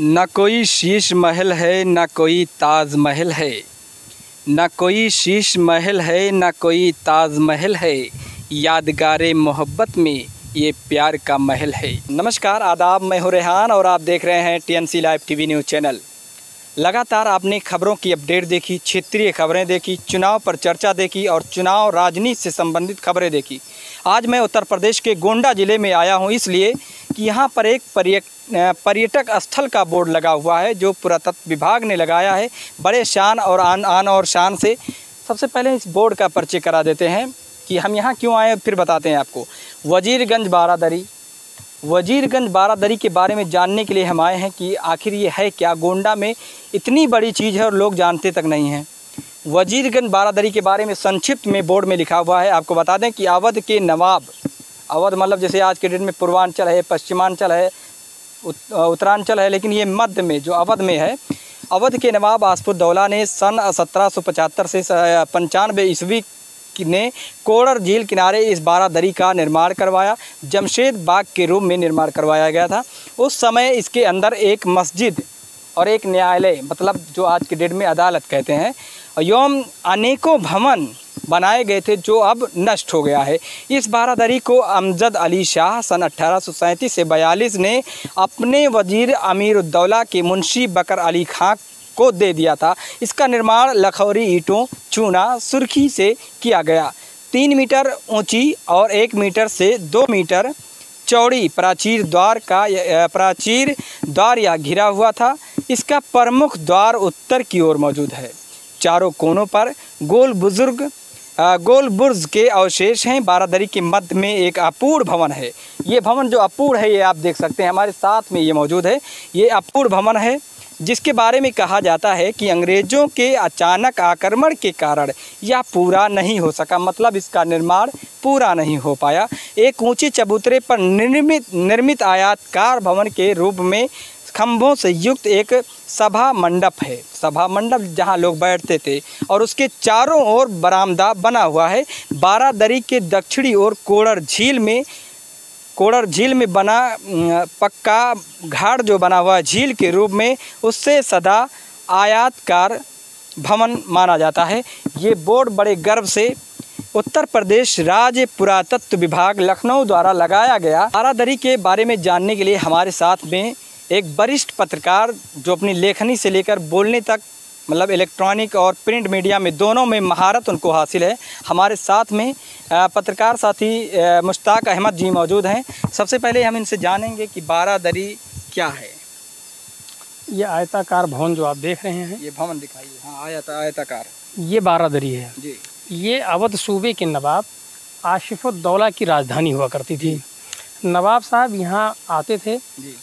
न कोई शीश महल है न कोई ताज महल है, न कोई शीश महल है न कोई ताज महल है, यादगारे मोहब्बत में ये प्यार का महल है। नमस्कार, आदाब, मैं हूं रेहान और आप देख रहे हैं TNC live TV news channel. लगातार आपने खबरों की अपडेट देखी, क्षेत्रीय खबरें देखी, चुनाव पर चर्चा देखी और चुनाव राजनीति से संबंधित खबरें देखी। आज मैं उत्तर प्रदेश के गोंडा ज़िले में आया हूं इसलिए कि यहां पर एक पर्यटक स्थल का बोर्ड लगा हुआ है जो पुरातत्व विभाग ने लगाया है, बड़े शान और आन और शान से। सबसे पहले इस बोर्ड का परिचय करा देते हैं कि हम यहाँ क्यों आए, फिर बताते हैं आपको। वजीरगंज बारादरी के बारे में जानने के लिए हम आए हैं कि आखिर ये है क्या। गोंडा में इतनी बड़ी चीज़ है और लोग जानते तक नहीं हैं। वजीरगंज बारादरी के बारे में संक्षिप्त में बोर्ड में लिखा हुआ है। आपको बता दें कि अवध के नवाब, अवध मतलब जैसे आज के डेट में पूर्वांचल है, पश्चिमांचल है, उत्तरांचल है, लेकिन ये मध्य में जो अवध में है, अवध के नवाब आसफुद्दौला ने सन 1775 से 95 ईस्वी ने कोड़र झील किनारे इस बारादरी का निर्माण करवाया। जमशेद बाग के रूप में निर्माण करवाया गया था। उस समय इसके अंदर एक मस्जिद और एक न्यायालय, मतलब जो आज के डेट में अदालत कहते हैं, एवं अनेकों भवन बनाए गए थे जो अब नष्ट हो गया है। इस बारादरी को अमजद अली शाह सन 1837 से 42 ने अपने वजीर अमीरुद्दौला के मुंशी बकर अली खां को दे दिया था। इसका निर्माण लखौरी ईंटों, चूना, सुर्खी से किया गया। 3 मीटर ऊंची और 1 मीटर से 2 मीटर चौड़ी प्राचीर द्वार या घिरा हुआ था। इसका प्रमुख द्वार उत्तर की ओर मौजूद है। चारों कोनों पर गोल बुर्ज के अवशेष हैं। बारादरी के मध्य में एक अपूर्ण भवन है। ये भवन जो अपूर्ण है, ये आप देख सकते हैं, हमारे साथ में ये मौजूद है। ये अपूर्ण भवन है जिसके बारे में कहा जाता है कि अंग्रेज़ों के अचानक आक्रमण के कारण यह पूरा नहीं हो सका, मतलब इसका निर्माण पूरा नहीं हो पाया। एक ऊंचे चबूतरे पर निर्मित आयताकार भवन के रूप में खंभों से युक्त एक सभा मंडप है। सभा मंडप जहां लोग बैठते थे और उसके चारों ओर बरामदा बना हुआ है। बारादरी के दक्षिणी ओर कोड़र झील में बना पक्का घाट जो बना हुआ है झील के रूप में, उससे सदा आयताकार भवन माना जाता है। ये बोर्ड बड़े गर्व से उत्तर प्रदेश राज्य पुरातत्व विभाग लखनऊ द्वारा लगाया गया। बारादरी के बारे में जानने के लिए हमारे साथ में एक वरिष्ठ पत्रकार जो अपनी लेखनी से लेकर बोलने तक, मतलब इलेक्ट्रॉनिक और प्रिंट मीडिया में दोनों में महारत उनको हासिल है, हमारे साथ में पत्रकार साथी मुश्ताक अहमद जी मौजूद हैं। सबसे पहले हम इनसे जानेंगे कि बारादरी क्या है। ये आयताकार भवन जो आप देख रहे हैं, ये भवन दिखाइए। हाँ, आयताकार, ये बारादरी है जी। ये अवध सूबे के नवाब आसिफुद्दौला की राजधानी हुआ करती थी। नवाब साहब यहाँ आते थे जी,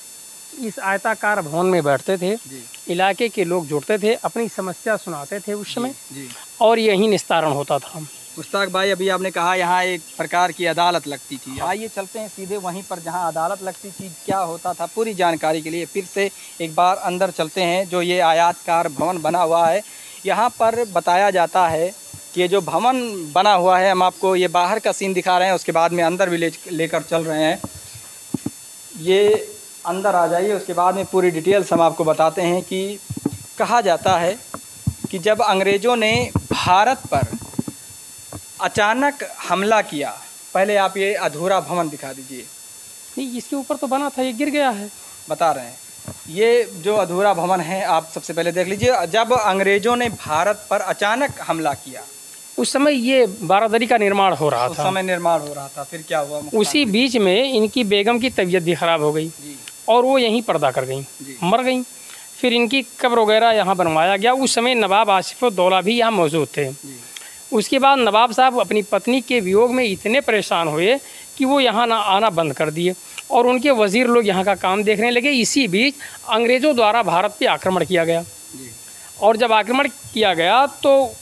इस आयताकार भवन में बैठते थे जी। इलाके के लोग जुड़ते थे, अपनी समस्या सुनाते थे उस समय जी। और यही निस्तारण होता था। मुश्ताक भाई, अभी आपने कहा यहाँ एक प्रकार की अदालत लगती थी। आइए चलते हैं सीधे वहीं पर जहाँ अदालत लगती थी, क्या होता था। पूरी जानकारी के लिए फिर से एक बार अंदर चलते हैं। जो ये आयताकार भवन बना हुआ है, यहाँ पर बताया जाता है कि ये जो भवन बना हुआ है, हम आपको ये बाहर का सीन दिखा रहे हैं, उसके बाद में अंदर भी लेकर चल रहे हैं। ये अंदर आ जाइए, उसके बाद में पूरी डिटेल्स हम आपको बताते हैं। कि कहा जाता है कि जब अंग्रेज़ों ने भारत पर अचानक हमला किया, पहले आप ये अधूरा भवन दिखा दीजिए। नहीं, इसके ऊपर तो बना था, ये गिर गया है। बता रहे हैं, ये जो अधूरा भवन है आप सबसे पहले देख लीजिए। जब अंग्रेज़ों ने भारत पर अचानक हमला किया, उस समय ये बारादरी का निर्माण हो रहा था। उस समय निर्माण हो रहा था। फिर क्या हुआ? उसी बीच में इनकी बेगम की तबीयत भी ख़राब हो गई और वो यहीं पर्दा कर गई, मर गई। फिर इनकी कब्र वगैरह यहाँ बनवाया गया। उस समय नवाब आसिफुद्दौला भी यहाँ मौजूद थे। उसके बाद नवाब साहब अपनी पत्नी के वियोग में इतने परेशान हुए कि वो यहाँ ना आना बंद कर दिए और उनके वज़ीर लोग यहाँ का काम देखने लगे। इसी बीच अंग्रेज़ों द्वारा भारत पे आक्रमण किया गया और जब आक्रमण किया गया तो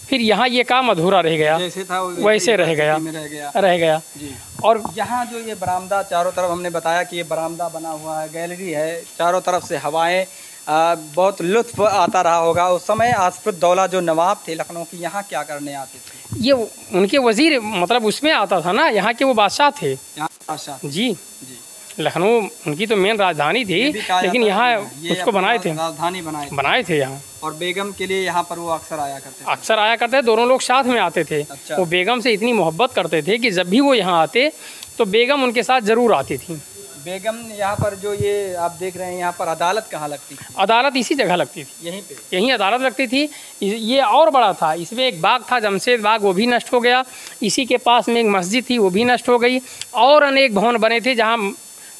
फिर यहाँ ये काम अधूरा रह गया, जैसे था वैसे रह गया जी। और यहाँ जो ये बरामदा चारों तरफ, हमने बताया कि ये बरामदा बना हुआ है, गैलरी है, चारों तरफ से हवाएं, बहुत लुत्फ आता रहा होगा। उस समय आसिफुद्दौला जो नवाब थे लखनऊ की, यहाँ क्या करने आते थे? ये उनके वज़ीर, मतलब उसमें आता था ना, यहाँ के वो बादशाह थे। यहाँ बादशाह जी। लखनऊ उनकी तो मेन राजधानी थी, लेकिन यहाँ उसको बनाए थे, राजधानी बनाए थे यहाँ। और बेगम के लिए यहाँ पर वो अक्सर आया करते थे। दोनों लोग साथ में आते थे। अच्छा। वो बेगम से इतनी मोहब्बत करते थे कि जब भी वो यहाँ आते तो बेगम उनके साथ ज़रूर आती थी। बेगम यहाँ पर जो ये आप देख रहे हैं, यहाँ पर अदालत कहाँ लगती थी? अदालत इसी जगह लगती थी, यहीं पे, यहीं अदालत लगती थी। ये और बड़ा था, इसमें एक बाग था जमशेद बाग, वो भी नष्ट हो गया। इसी के पास में एक मस्जिद थी, वो भी नष्ट हो गई। और अनेक भवन बने थे जहाँ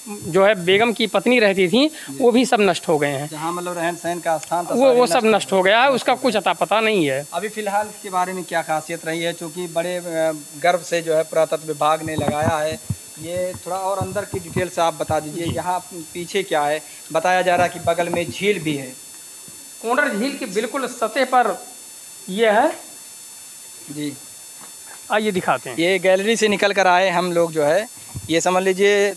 जो है बेगम की पत्नी रहती थी, वो भी सब नष्ट हो गए हैं। जहाँ मतलब रहन सहन का स्थान था वो सब नष्ट हो गया है, उसका कुछ अता पता नहीं है। अभी फिलहाल इसके बारे में क्या खासियत रही है, चूँकि बड़े गर्व से जो है पुरातत्व विभाग ने लगाया है, ये थोड़ा और अंदर की डिटेल से आप बता दीजिए। यहाँ पीछे क्या है? बताया जा रहा है कि बगल में झील भी है। कोंडर झील की बिल्कुल सतह पर ये है जी, आइए दिखाते हैं। ये गैलरी से निकल कर आए हम लोग, जो है ये समझ लीजिए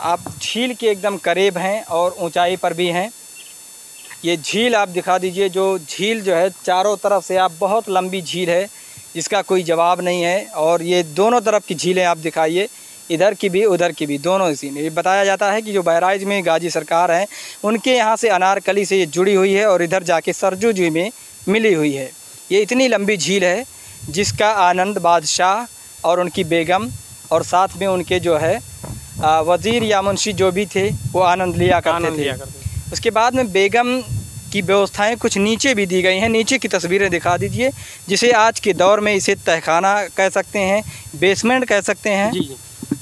आप झील के एकदम करीब हैं और ऊंचाई पर भी हैं। ये झील आप दिखा दीजिए, जो झील जो है चारों तरफ से, आप बहुत लंबी झील है जिसका कोई जवाब नहीं है। और ये दोनों तरफ की झीलें आप दिखाइए, इधर की भी उधर की भी, दोनों इसी में। ये बताया जाता है कि जो बहराइच में गाजी सरकार हैं, उनके यहाँ से अनारकली से ये जुड़ी हुई है और इधर जाके सरजू जी में मिली हुई है। ये इतनी लंबी झील है जिसका आनंद बादशाह और उनकी बेगम और साथ में उनके जो है वज़ीर या मुंशी जो भी थे वो आनंद लिया करते थे। उसके बाद में बेगम की व्यवस्थाएं कुछ नीचे भी दी गई हैं। नीचे की तस्वीरें दिखा दीजिए, जिसे आज के दौर में इसे तहखाना कह सकते हैं, बेसमेंट कह सकते हैं। जी।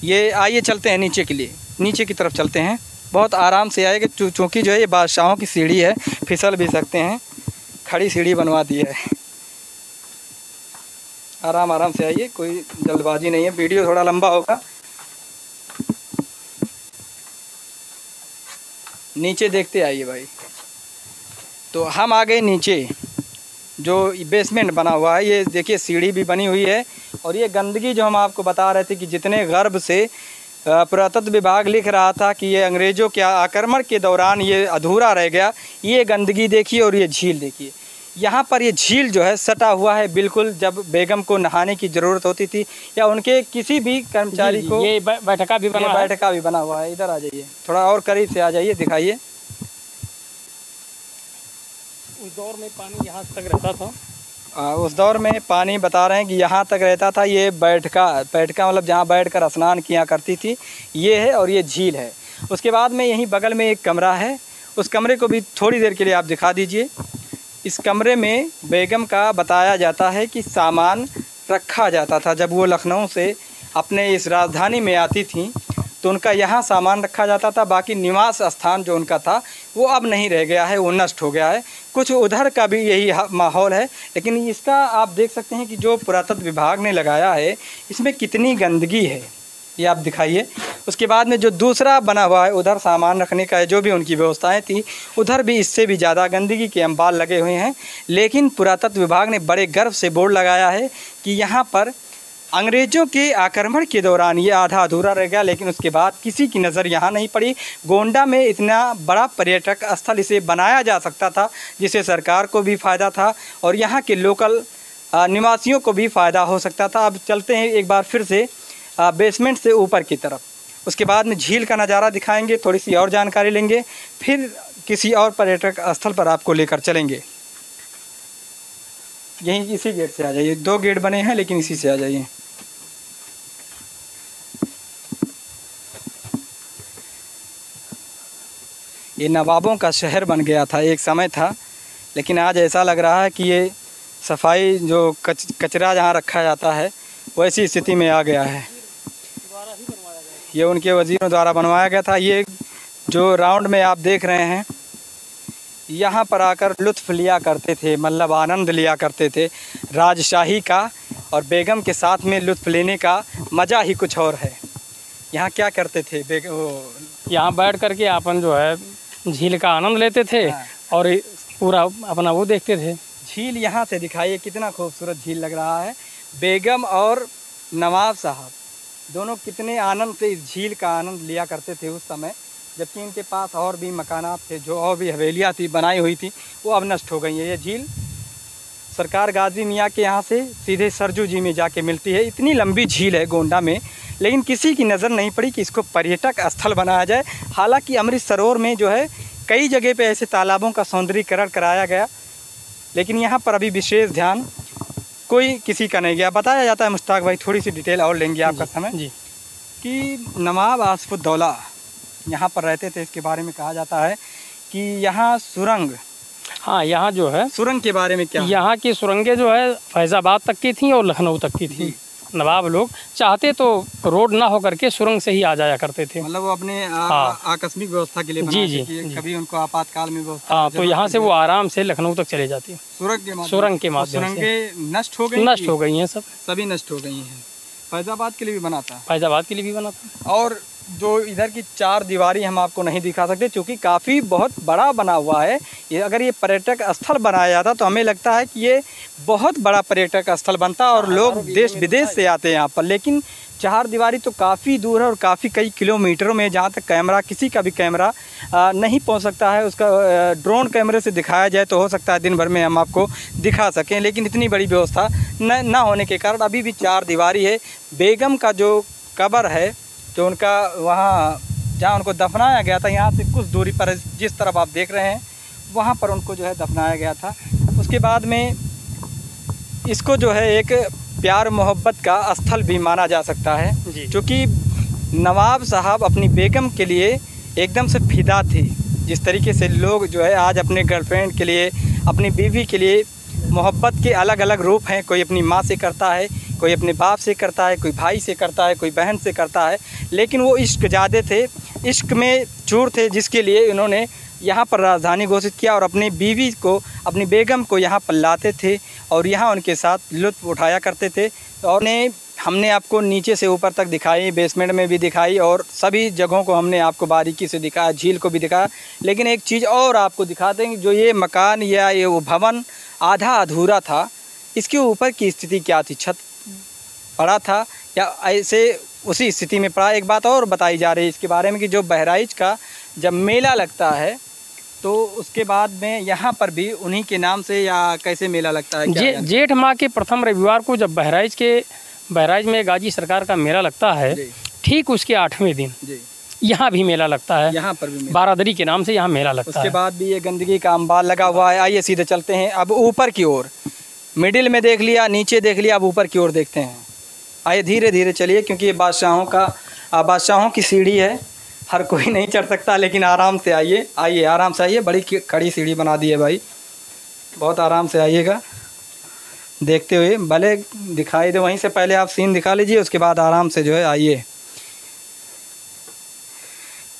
ये आइए चलते हैं नीचे के लिए, नीचे की तरफ चलते हैं। बहुत आराम से आएगा, चूँकि जो है ये बादशाहों की सीढ़ी है, फिसल भी सकते हैं, खड़ी सीढ़ी बनवा दी है। आराम आराम से आइए, कोई जल्दबाजी नहीं है, वीडियो थोड़ा लंबा होगा। नीचे देखते आइए भाई। तो हम आ गए नीचे, जो बेसमेंट बना हुआ है। ये देखिए सीढ़ी भी बनी हुई है। और ये गंदगी जो हम आपको बता रहे थे कि जितने गर्भ से पुरातत्व विभाग लिख रहा था कि ये अंग्रेज़ों के आक्रमण के दौरान ये अधूरा रह गया। ये गंदगी देखिए और ये झील देखिए। यहाँ पर ये झील जो है सटा हुआ है बिल्कुल। जब बेगम को नहाने की ज़रूरत होती थी या उनके किसी भी कर्मचारी को, ये बैठका भी बना हुआ है। इधर आ जाइए, थोड़ा और करीब से आ जाइए, दिखाइए। उस दौर में पानी यहाँ तक रहता था। उस दौर में पानी बता रहे हैं कि यहाँ तक रहता था। ये बैठका मतलब जहाँ बैठकर स्नान किया करती थी, ये है। और ये झील है। उसके बाद में यहीं बगल में एक कमरा है, उस कमरे को भी थोड़ी देर के लिए आप दिखा दीजिए। इस कमरे में बेगम का बताया जाता है कि सामान रखा जाता था। जब वो लखनऊ से अपने इस राजधानी में आती थी तो उनका यहाँ सामान रखा जाता था। बाकी निवास स्थान जो उनका था वो अब नहीं रह गया है, वो नष्ट हो गया है। कुछ उधर का भी यही माहौल है। लेकिन इसका आप देख सकते हैं कि जो पुरातत्व विभाग ने लगाया है, इसमें कितनी गंदगी है, ये आप दिखाइए। उसके बाद में जो दूसरा बना हुआ है, उधर सामान रखने का है, जो भी उनकी व्यवस्थाएं थी, उधर भी इससे भी ज़्यादा गंदगी के अंबाल लगे हुए हैं। लेकिन पुरातत्व विभाग ने बड़े गर्व से बोर्ड लगाया है कि यहाँ पर अंग्रेज़ों के आक्रमण के दौरान ये आधा अधूरा रह गया, लेकिन उसके बाद किसी की नज़र यहाँ नहीं पड़ी। गोंडा में इतना बड़ा पर्यटक स्थल इसे बनाया जा सकता था, जिससे सरकार को भी फ़ायदा था और यहाँ के लोकल निवासियों को भी फ़ायदा हो सकता था। अब चलते हैं एक बार फिर से बेसमेंट से ऊपर की तरफ। उसके बाद में झील का नज़ारा दिखाएंगे, थोड़ी सी और जानकारी लेंगे, फिर किसी और पर्यटक स्थल पर आपको लेकर चलेंगे। यहीं इसी गेट से आ जाइए, 2 गेट बने हैं लेकिन इसी से आ जाइए। ये नवाबों का शहर बन गया था, एक समय था, लेकिन आज ऐसा लग रहा है कि ये सफाई जो कचरा जहाँ रखा जाता है वैसी स्थिति में आ गया है। ये उनके वज़ीरों द्वारा बनवाया गया था। ये जो राउंड में आप देख रहे हैं, यहाँ पर आकर लुत्फ़ लिया करते थे, मतलब आनंद लिया करते थे राजशाही का। और बेगम के साथ में लुत्फ़ लेने का मज़ा ही कुछ और है। यहाँ क्या करते थे यहाँ बैठ कर के अपन जो है झील का आनंद लेते थे। हाँ। और पूरा अपना वो देखते थे। झील यहाँ से दिखाइए, कितना खूबसूरत झील लग रहा है। बेगम और नवाब साहब दोनों कितने आनंद से इस झील का आनंद लिया करते थे उस समय, जबकि इनके पास और भी मकानात थे, जो और भी हवेलियाँ थी बनाई हुई थी, वो अब नष्ट हो गई हैं। ये झील सरकार गाजी मियाँ के यहाँ से सीधे सरजू जी में जाके मिलती है। इतनी लंबी झील है गोंडा में, लेकिन किसी की नज़र नहीं पड़ी कि इसको पर्यटक स्थल बनाया जाए। हालांकि अमृत सरोवर में जो है कई जगह पे ऐसे तालाबों का सौंदर्यीकरण कराया गया, लेकिन यहाँ पर अभी विशेष ध्यान कोई किसी का नहीं गया। बताया जाता है, मुश्ताक भाई थोड़ी सी डिटेल और लेंगे आपका समय जी, कि नवाब आसिफउद्दौला यहाँ पर रहते थे। इसके बारे में कहा जाता है कि यहाँ सुरंग, हाँ, यहाँ जो है सुरंग के बारे में क्या है? यहाँ की सुरंगें जो है फैज़ाबाद तक की थी और लखनऊ तक की थी। नवाब लोग चाहते तो रोड ना हो करके सुरंग से ही आ जाया करते थे। मतलब वो अपने आकस्मिक व्यवस्था के लिए जी, बनाते जी, कि कभी उनको आपातकाल में व्यवस्था। हाँ, तो यहाँ से वो आराम से लखनऊ तक चले जाती। सुरंग के माध्यम से सुरंगें नष्ट हो गई, नष्ट हो गई हैं, सब सभी नष्ट हो गई हैं। फैज़ाबाद के लिए भी बनाता है, फैज़ाबाद के लिए भी बना था। और जो इधर की चार दीवारी हम आपको नहीं दिखा सकते क्योंकि काफ़ी बहुत बड़ा बना हुआ है। ये अगर ये पर्यटक स्थल बनाया जाता तो हमें लगता है कि ये बहुत बड़ा पर्यटक स्थल बनता और लोग देश विदेश से आते हैं यहाँ पर। लेकिन चार दीवारी तो काफ़ी दूर है और काफ़ी कई किलोमीटरों में, जहाँ तक कैमरा, किसी का भी कैमरा नहीं पहुँच सकता है। उसका ड्रोन कैमरे से दिखाया जाए तो हो सकता है दिन भर में हम आपको दिखा सकें, लेकिन इतनी बड़ी व्यवस्था न होने के कारण अभी भी चार दीवारी है। बेगम का जो कब्र है, जो उनका वहाँ जहाँ उनको दफनाया गया था, यहाँ से कुछ दूरी पर जिस तरफ आप देख रहे हैं वहाँ पर उनको जो है दफनाया गया था। उसके बाद में इसको जो है एक प्यार मोहब्बत का स्थल भी माना जा सकता है, क्योंकि नवाब साहब अपनी बेगम के लिए एकदम से फिदा थे। जिस तरीके से लोग जो है आज अपने गर्लफ्रेंड के लिए, अपनी बीवी के लिए मोहब्बत के अलग अलग रूप हैं। कोई अपनी माँ से करता है, कोई अपने बाप से करता है, कोई भाई से करता है, कोई बहन से करता है, लेकिन वो इश्क ज़्यादा थे, इश्क में चूर थे, जिसके लिए इन्होंने यहाँ पर राजधानी घोषित किया और अपनी बीवी को, अपनी बेगम को यहाँ पर लाते थे और यहाँ उनके साथ लुत्फ़ उठाया करते थे। और हमने आपको नीचे से ऊपर तक दिखाई, बेसमेंट में भी दिखाई और सभी जगहों को हमने आपको बारीकी से दिखाया, झील को भी दिखाया। लेकिन एक चीज़ और आपको दिखा देंगे, जो ये मकान या ये वो भवन आधा अधूरा था, इसके ऊपर की स्थिति क्या थी? छत पड़ा था या ऐसे उसी स्थिति में पड़ा? एक बात और बताई जा रही है इसके बारे में कि जो बहराइच का जब मेला लगता है तो उसके बाद में यहाँ पर भी उन्हीं के नाम से या कैसे मेला लगता है? जेठ माह के प्रथम रविवार को जब बहराइच में गाजी सरकार का मेला लगता है, ठीक उसके 8वें दिन यहाँ भी मेला लगता है। यहाँ पर भी बारादरी के नाम से यहाँ मेला लगता है। उसके बाद भी ये गंदगी का अंबार लगा हुआ है। आइए सीधे चलते हैं अब ऊपर की ओर। मिडिल में देख लिया, नीचे देख लिया, अब ऊपर की ओर देखते हैं। आइए धीरे धीरे चलिए, क्योंकि ये बादशाहों की सीढ़ी है, हर कोई नहीं चढ़ सकता, लेकिन आराम से आइए, आराम से आइए। बड़ी खड़ी सीढ़ी बना दी है भाई, बहुत आराम से आइएगा देखते हुए, भले दिखाई दे। वहीं से पहले आप सीन दिखा लीजिए, उसके बाद आराम से जो है आइए।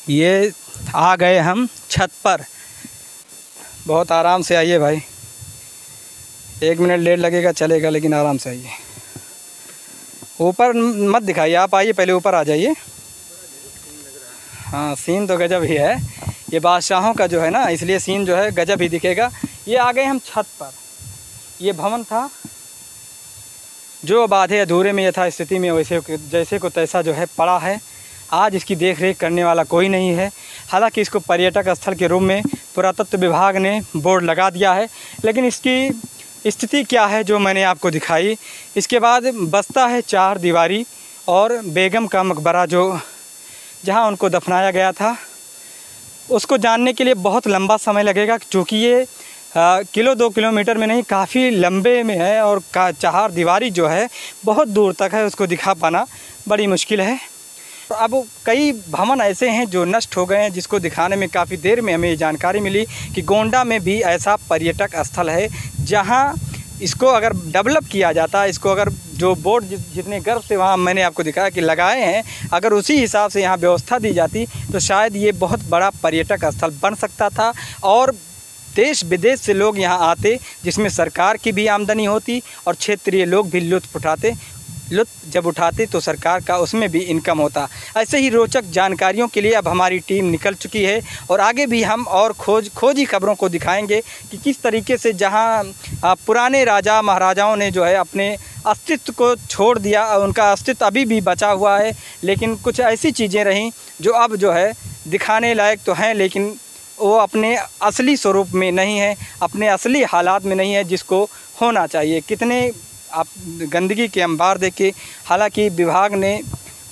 ये आ गए हम छत पर, बहुत आराम से आइए भाई। 1 मिनट लेट लगेगा चलेगा, लेकिन आराम से आइए। ऊपर मत दिखाइए, आप आइए पहले ऊपर आ जाइए। हाँ, सीन तो गजब ही है, ये बादशाहों का जो है ना, इसलिए सीन जो है गजब ही दिखेगा। ये आ गए हम छत पर। ये भवन था जो अब आधे अधूरे में यथा स्थिति में वैसे जैसे को तैसा जो है पड़ा है। आज इसकी देखरेख करने वाला कोई नहीं है। हालांकि इसको पर्यटक स्थल के रूप में पुरातत्व विभाग ने बोर्ड लगा दिया है, लेकिन इसकी स्थिति क्या है जो मैंने आपको दिखाई। इसके बाद बसता है चार दीवारी और बेगम का मकबरा, जो जहां उनको दफनाया गया था। उसको जानने के लिए बहुत लंबा समय लगेगा, क्योंकि ये 2 किलोमीटर में नहीं, काफ़ी लंबे में है और चार दीवारी जो है बहुत दूर तक है, उसको दिखा पाना बड़ी मुश्किल है। अब कई भवन ऐसे हैं जो नष्ट हो गए हैं, जिसको दिखाने में काफ़ी देर में हमें ये जानकारी मिली कि गोंडा में भी ऐसा पर्यटक स्थल है जहां इसको अगर डेवलप किया जाता, इसको अगर जो बोर्ड जितने गर्व से वहाँ मैंने आपको दिखाया कि लगाए हैं, अगर उसी हिसाब से यहाँ व्यवस्था दी जाती तो शायद ये बहुत बड़ा पर्यटक स्थल बन सकता था और देश विदेश से लोग यहाँ आते, जिसमें सरकार की भी आमदनी होती और क्षेत्रीय लोग भी लुत्फ़ जब उठाते तो सरकार का उसमें भी इनकम होता। ऐसे ही रोचक जानकारियों के लिए अब हमारी टीम निकल चुकी है और आगे भी हम और खोजी खबरों को दिखाएंगे कि किस तरीके से जहां पुराने राजा महाराजाओं ने जो है अपने अस्तित्व को छोड़ दिया, उनका अस्तित्व अभी भी बचा हुआ है, लेकिन कुछ ऐसी चीज़ें रहीं जो अब जो है दिखाने लायक तो हैं, लेकिन वो अपने असली स्वरूप में नहीं है, अपने असली हालात में नहीं है जिसको होना चाहिए। कितने आप गंदगी के अंबार देखे, हालांकि विभाग ने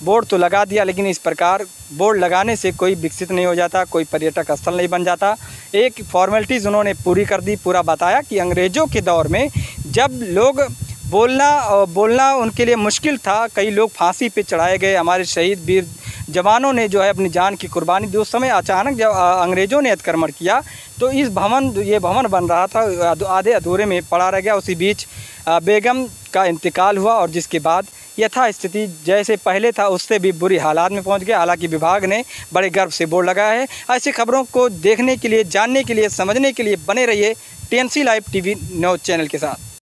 बोर्ड तो लगा दिया, लेकिन इस प्रकार बोर्ड लगाने से कोई विकसित नहीं हो जाता, कोई पर्यटक स्थल नहीं बन जाता। एक फॉर्मेलिटीज़ उन्होंने पूरी कर दी, पूरा बताया कि अंग्रेज़ों के दौर में जब लोग बोलना उनके लिए मुश्किल था, कई लोग फांसी पे चढ़ाए गए, हमारे शहीद वीर जवानों ने जो है अपनी जान की कुर्बानी दी। उस समय अचानक जब अंग्रेज़ों ने अतिक्रमण किया तो ये भवन बन रहा था, आधे अधूरे में पड़ा रह गया। उसी बीच बेगम का इंतकाल हुआ और जिसके बाद यथास्थिति जैसे पहले था उससे भी बुरी हालात में पहुंच गया। हालांकि विभाग ने बड़े गर्व से बोर्ड लगाया है। ऐसी खबरों को देखने के लिए, जानने के लिए, समझने के लिए बने रहिए TNC live TV news channel के साथ।